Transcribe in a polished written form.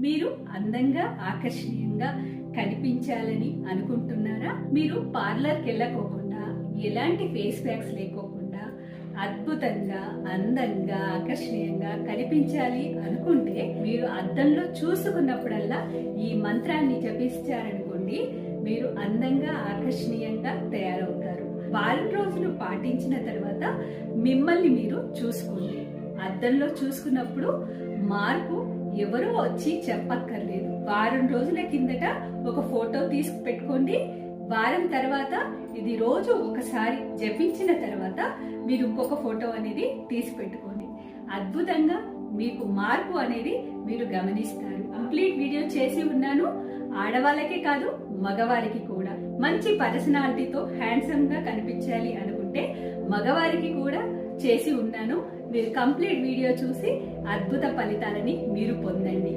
మీరు అందంగా ఆకర్షణీయంగా కనిపించాలని అనుకుంటున్నారా? మీరు పార్లర్కి వెళ్ళకోకుండా ఎలాంటి ఫేస్ ప్యాక్స్ లేకోకుండా అద్భుతంగా అందంగా ఆకర్షణీయంగా కనిపించాలి అనుకుంటే మీరు అద్దంలో చూసుకున్నప్పుడల్లా ఈ మంత్రాన్ని జపిస్తారనుకోండి, మీరు అందంగా ఆకర్షణీయంగా తయారవుతారు. వారం రోజులు పాటించిన తర్వాత మిమ్మల్ని మీరు చూసుకోండి. అద్దంలో చూసుకున్నప్పుడు మార్పు ఎవరో వచ్చి చెప్పక్కర్లేదు. వారం రోజుల కిందట ఒక ఫోటో తీసి పెట్టుకోండి. వారం తర్వాత ఇది రోజు ఒకసారి జపించిన తర్వాత మీరు ఇంకొక ఫోటో అనేది తీసి పెట్టుకోండి. అద్భుతంగా మీకు మార్పు అనేది మీరు గమనిస్తారు. కంప్లీట్ వీడియో చేసి ఉన్నాను. ఆడవాళ్ళకే కాదు, మగవారికి కూడా. మంచి పర్సనాలిటీతో హ్యాండ్సమ్ గా కనిపించాలి అనుకుంటే మగవారికి కూడా చేసి ఉన్నాను. మీరు కంప్లీట్ వీడియో చూసి అద్భుత ఫలితాలని మీరు పొందండి.